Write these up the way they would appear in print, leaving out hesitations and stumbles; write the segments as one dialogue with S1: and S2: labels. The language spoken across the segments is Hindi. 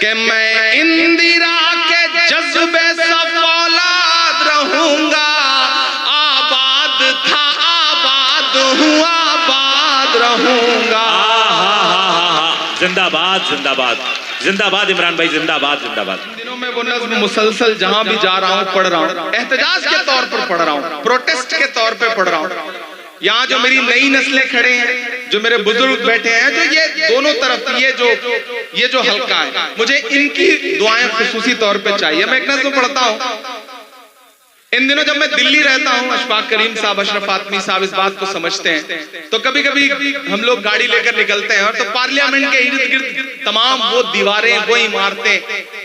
S1: कि मैं इंदिरा के जज्बे से औलाद रहूंगा, आबाद था आबाद हूँ आबाद रहूंगा।
S2: जिंदाबाद जिंदाबाद जिंदाबाद इमरान भाई, जिंदाबाद जिंदाबाद।
S1: इन दिनों में वो नज़्म मुसलसल जहां भी जा रहा हूं पढ़ रहा हूं, एहतजाज के तौर पर पढ़ रहा हूं, प्रोटेस्ट के तौर पे पढ़ रहा हूं। यहाँ जो मेरी नई नस्लें खड़े हैं, जो मेरे बुजुर्ग बैठे हैं, जो ये दोनों तरफ ये जो हल्का है, मुझे इनकी दुआएं खुसूसी तौर पे चाहिए। मैं एक नज़्म पढ़ता हूँ। इन दिनों जब मैं दिल्ली रहता हूँ, अशफाक करीम साहब, अशरफ आदमी साहब इस बात को समझते हैं, तो कभी कभी हम लोग गाड़ी लेकर निकलते हैं और तो पार्लियामेंट के इर्द गिर्द तमाम वो दीवारें, वो इमारतें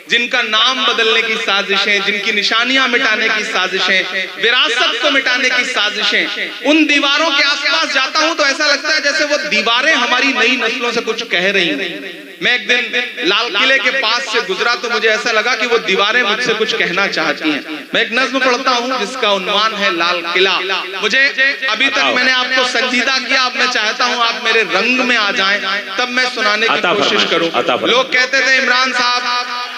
S1: जिनका नाम बदलने की साजिशें, जिनकी निशानियां मिटाने की साजिशें, विरासत को मिटाने की साजिशें, उन दीवारों के आसपास जाता हूं तो ऐसा लगता है जैसे वो दीवारें हमारी नई नस्लों से कुछ कह रही हैं। मैं एक दिन लाल किले के पास से गुजरा तो मुझे ऐसा लगा कि वो दीवारें मुझसे कुछ कहना चाहती हैं। मैं एक नज़्म पढ़ता हूं जिसका उन्वान है लाल किला। मुझे अभी तक मैंने आपको संजीदा किया, अब मैं चाहता हूं आप मेरे रंग में आ जाएं, तब मैं सुनाने की कोशिश करूं। लोग कहते थे इमरान साहब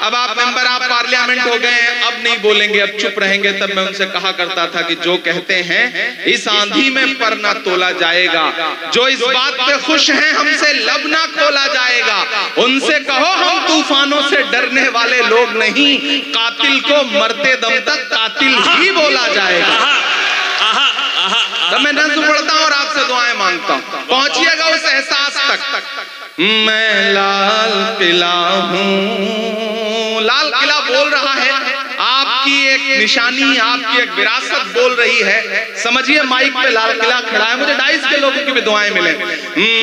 S1: अब आप मेंबर, आप पार्लियामेंट हो गए, अब नहीं बोलेंगे, अब चुप रहेंगे। तब मैं उनसे कहा करता था कि जो कहते हैं इस आंधी में पर ना तोला जाएगा, जो इस बात पे खुश हैं हमसे लब ना खोला जाएगा, उनसे कहो हम तूफानों से डरने वाले लोग नहीं, कातिल को मरते दम तक कातिल ही बोला जाएगा। तब मैं नज़्म पढ़ता हूं और आपसे दुआएं मांगता हूं, पहुंचिएगा उस एहसास तक। मैं लाल किला हूं, लाल किला बोल रहा है, आपकी एक निशानी, आपकी एक विरासत बोल रही है। समझिए माइक पे लाल किला खड़ा है, मुझे 2.5 के लोगों की भी दुआएं मिले।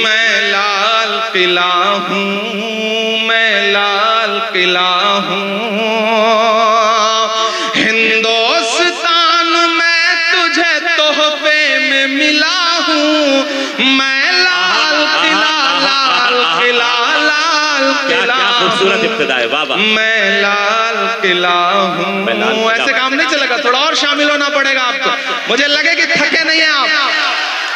S1: मैं लाल किला हूं, मैं लाल किला हूं, हिंदुस्तान में तुझे तोहफे में मिला हूं, मैं लाल किला, लाल किला, लाल किला,
S2: खूबसूरत इब्तिदा है, वाह वाह।
S1: मैं लाल किला हूं। ऐसे काम नहीं चलेगा, थोड़ा और शामिल होना पड़ेगा आपको, मुझे लगे कि थके नहीं है आप।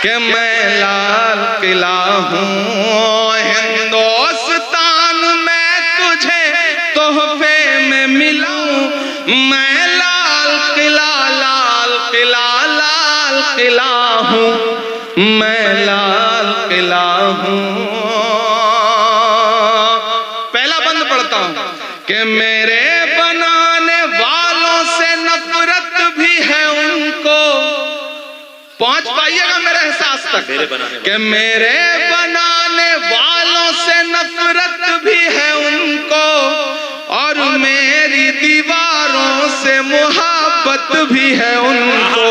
S1: कि मैं लाल किला हूं, हिंदुस्तान में तुझे तोहफे में मिलाऊं, मैं लाल किला, लाल किला, लाल किला हूं, मैं लाल किला हूं। पहला बंद पढ़ता हूं कि मेरे बनाने वालों से नफरत भी है उनको, पहुंच पाइएगा मेरे एहसास तक, कि मेरे बनाने वालों से नफरत भी है उनको, और मेरी दीवारों से मुहब्बत भी है उनको।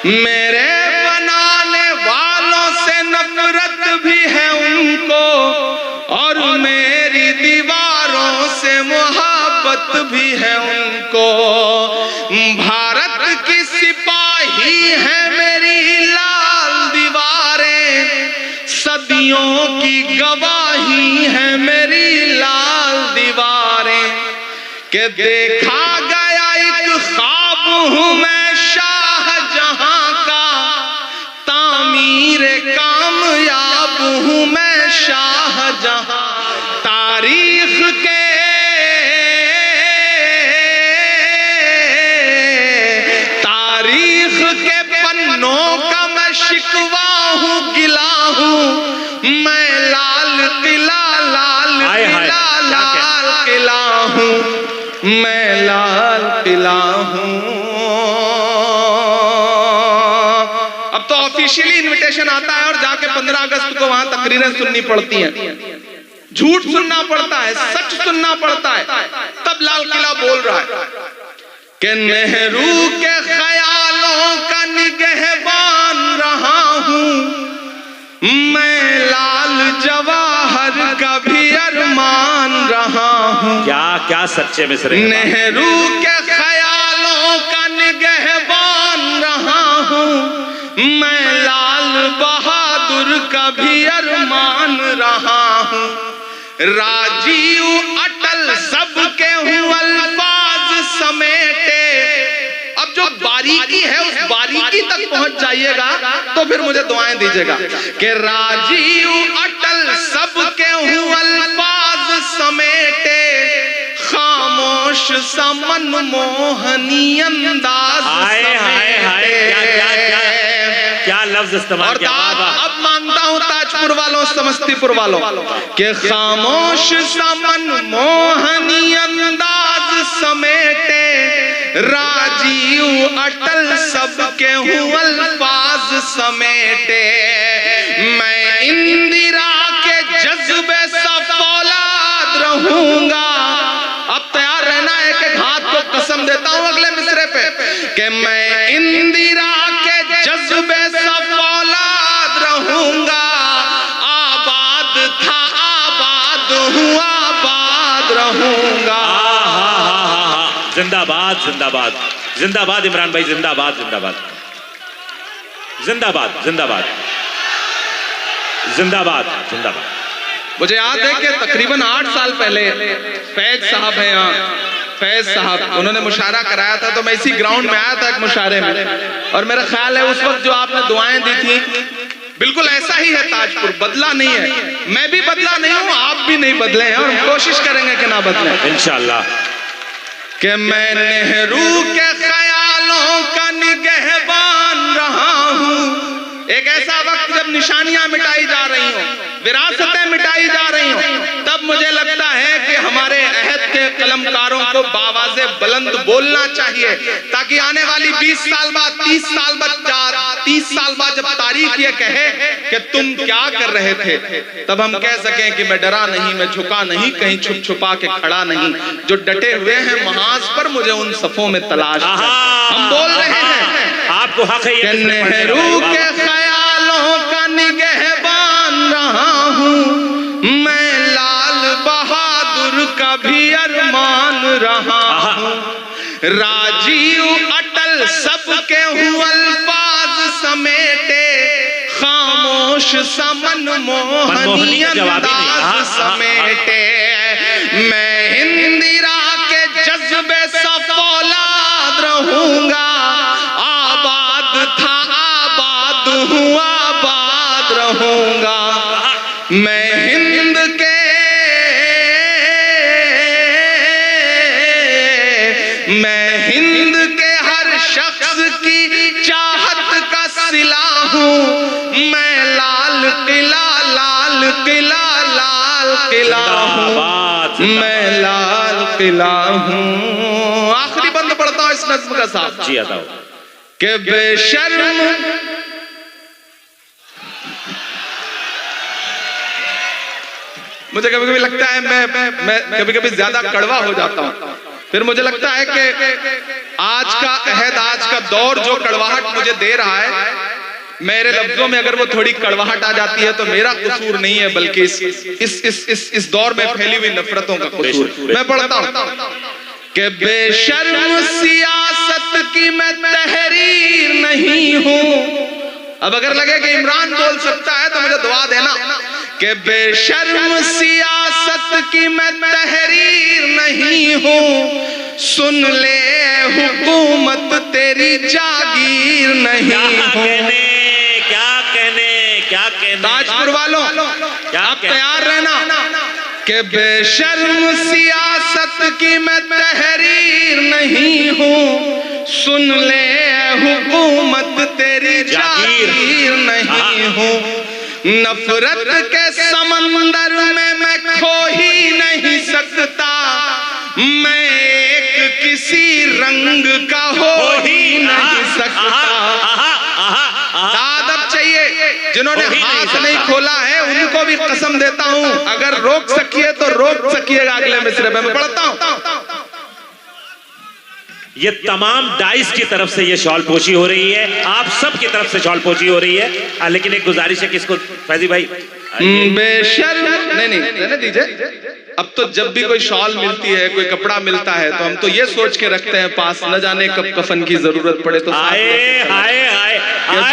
S1: मेरे बनाने वालों से नफरत भी है उनको, और मेरी दीवारों से मुहब्बत भी है उनको। भारत की सिपाही है मेरी लाल दीवारें, सदियों की गवाही है मेरी लाल दीवारें, कि देखा गया एक ख्वाब हूं मैं शाहजहां का, तामीरे कामयाब हूं मैं शाहजहां, तारीख के पन्नों का मैं शिकवा हूं, गिला हूं, मैं लाल किला, लाल किला, लाल किला हूं, मैं लाल किला हूं। अब तो ऑफिशियली इनविटेशन आता है और जाके 15 अगस्त को वहां तकरीरें सुननी पड़ती हैं, झूठ सुनना पड़ता है, सच सुनना पड़ता है, तब लाल किला बोल रहा है कि नेहरू के ख्यालों का निगहबान रहा हूं, मैं लाल जवाहर का भी अरमान रहा हूं।
S2: क्या क्या सच्चे मिसरे।
S1: नेहरू के ख्यालों का निगहबान रहा हूं, मैं लाल बहादुर का भी अरमान रहा हूं, राजीव अटल सबके हूं अल्फाज समेटे। अब जो बारीकी है उस बारीकी तक पहुंच जाइएगा तो फिर मुझे दुआएं दीजिएगा कि राजीव अटल सबके हूं अल्फाज खामोश सा मनमोहनी अंदाज
S2: क्या लफ्ज इस्तेमाल किया।
S1: अब मानता हूं ताजपुर वालों, समस्तीपुर वालों, के खामोश सा मनमोहनी अंदाज समेटे राजीव अटल सबके हूँ अल्फाज समेटे। मैं इंदिरा के जज्बे सा फौलाद रहूंगा। अब तैयार रहना है कि हाथ को कसम देता हूं अगले मिसरे पे कि मैं इंदिरा के जज्बे सा फौलाद रहूंगा। आबाद था आबाद हूँ आबाद रहूंगा।
S2: जिंदाबाद जिंदाबाद जिंदाबाद इमरान भाई, जिंदाबाद जिंदाबाद जिंदाबाद जिंदाबाद जिंदाबाद जिंदाबाद।
S1: मुझे याद है कि तकरीबन 8 साल पहले फैज साहब हैं यहाँ, फैज साहब, उन्होंने मुशायरा कराया था, तो मैं इसी ग्राउंड में आया था एक मुशायरे में, और मेरा ख्याल है उस वक्त जो आपने दुआएं दी थी बिल्कुल ऐसा ही है। ताजपुर बदला नहीं है, मैं भी बदला नहीं हूँ, आप भी नहीं बदले हैं, और हम कोशिश करेंगे कि ना बदले
S2: इंशाअल्लाह।
S1: कि मैं नेहरू के ख्यालों का निगहबान रहा हूँ। एक ऐसा वक्त जब निशानियां मिटाई जा रही हो, विरासतें मिटाई जा रही हो, तब मुझे लगता है कि हमारे अहद के कलमकारों को बावाज़े बुलंद बोलना चाहिए, ताकि आने वाली 20 साल बाद, 30 साल बाद, 30 साल बाद जब तारीख ये कहे कि तुम क्या कर रहे थे, तब हम कह सकें कि मैं डरा नहीं, मैं झुका नहीं, कहीं छुप छुपा के खड़ा नहीं। जो डटे हुए हैं महाज पर, मुझे उन सफों में तलाश है। हम बोल रहे हैं,
S2: आपको हक है ये।
S1: नेहरू के ख्यालों का निगहबान रहा हूँ मैं, लाल बहादुर का भी अरमान रहा हूँ। राजीव अटल सबके हूँ अल्फाज समेटे, खामोश सा मनमोहनी अंदाज समेटे। मैं इंदिरा के जज्बे सा फौलाद रहूंगा। आबाद था आबाद हूँ आबाद रहूंगा। मैं हिंद के हर शख्स की चाहत का सिला हूँ। मैं लाल किला लाल किला लाल किला हूँ, मैं लाल किला हूँ। आखिरी बंद पढ़ता हूँ इस नज्म का साथ
S2: जी बताओ।
S1: कि बेशर्म मुझे कभी कभी लगता है मैं कभी कभी ज्यादा कड़वा हो जाता हूँ। फिर मुझे लगता है कि आज का अहद, आज का दौर जो कड़वाहट मुझे दे रहा है, मेरे लफ्जों में अगर वो थोड़ी कड़वाहट आ जाती है तो मेरा कसूर नहीं है, बल्कि इस दौर में फैली हुई नफरतों का कसूर। मैं पढ़ता हूँ कि बेशर्म सियासत की मैं तहरीर नहीं हूँ। अब अगर लगे कि इमरान बोल सकता है तो मुझे दुआ देना कि बेशर्म सियासत की मैं तहरीर नहीं हूँ। सुन ले हुकूमत तेरी जागीर नहीं हूँ।
S2: क्या कहने
S1: ताजपुर वालों, आप तैयार रहना कि बेशर्म सियासत की मैं तहरीर नहीं हूँ। सुन ले हुकूमत तेरी जागीर नहीं हूँ। नफरत के समंदर में मैं खो ही नहीं सकता। मैं एक किसी रंग का हो ही नहीं सकता। दादब चाहिए जिन्होंने हाथ नहीं खोला है, उनको भी कसम देता हूं, अगर रोक सकिए तो रोक सकिएगा। अगले मिसरे में मैं पढ़ता हूं।
S2: ये तमाम डाइस की तरफ से ये शॉल पोशी हो रही है, आप सब की तरफ से शॉल पोशी हो रही है। लेकिन एक गुजारिश है कि इसको फैजी भाई
S1: बेशर्म नहीं रहने दीजिए। अब तो जब भी कोई शॉल मिलती है, कोई कपड़ा मिलता है, तो हम तो ये सोच के रखते हैं पास, न जाने कब कफन की जरूरत पड़े तो।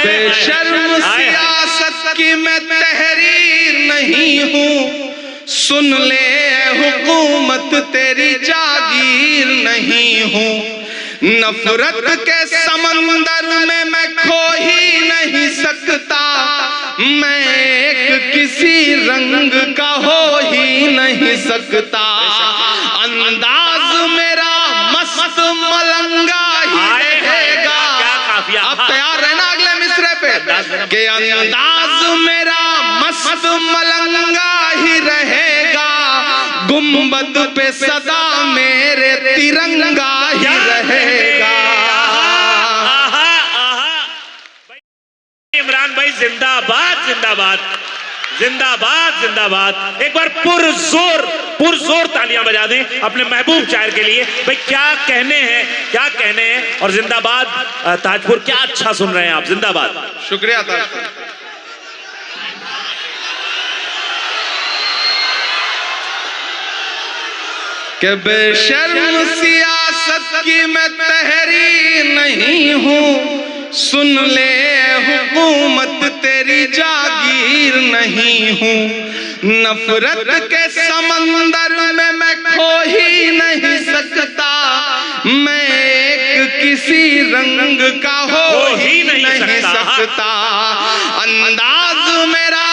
S1: बेशर्म सियासत की मैं तहरीर नहीं हूँ। सुन ले हुकूमत तेरी जागीर नहीं हूँ। नफरत के समंदर में मैं खो ही नहीं सकता। मैं एक किसी रंग का हो ही नहीं सकता। अंदाज मेरा गुंबद पे सदा मेरे तिरंगा ही रहेगा।
S2: इमरान भाई जिंदाबाद जिंदाबाद जिंदाबाद जिंदाबाद। एक बार पुरजोर तालियां बजा दें अपने महबूब शायर के लिए। भाई क्या कहने हैं और जिंदाबाद ताजपुर, क्या अच्छा सुन रहे हैं आप, जिंदाबाद।
S1: शुक्रिया ताजपुर। कि बेशर्म सियासत की मैं तहरीर नहीं हूं, सुन ले हुकूमत तेरी जागीर नहीं हूं। नफरत के समंदर में मैं खो ही नहीं सकता, मैं एक किसी रंग का हो ही नहीं सकता। अंदाज मेरा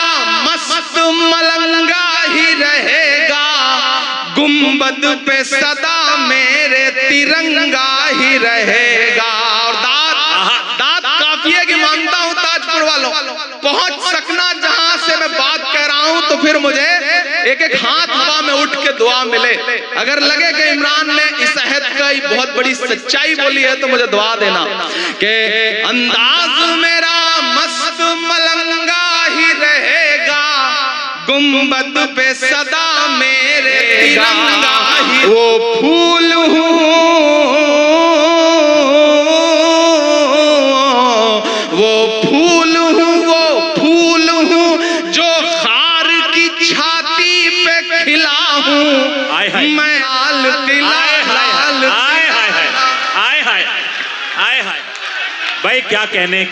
S1: मस्त मलंगा ही रहेगा, गुंबद पे सदा मेरे तिरंगा ही रहेगा। और दाद काफी है कि मानता हूं ताजपुर वालों, पहुंच सकना जहां से मैं बात कर रहा हूं तो फिर मुझे एक एक हाथ हवा में उठ के दुआ मिले। अगर लगे कि इमरान ने इस अहद का बहुत बड़ी सच्चाई बोली है तो मुझे दुआ देना कि अंदाज मेरा मस्त मलंगा ही रहेगा, गुंबद पे सदा मेरे तिरंगा ही। वो फूल हूँ, वो फूल हूँ जो खार की छाती पे खिला हूँ। मैं लाल किला
S2: भाई क्या कहने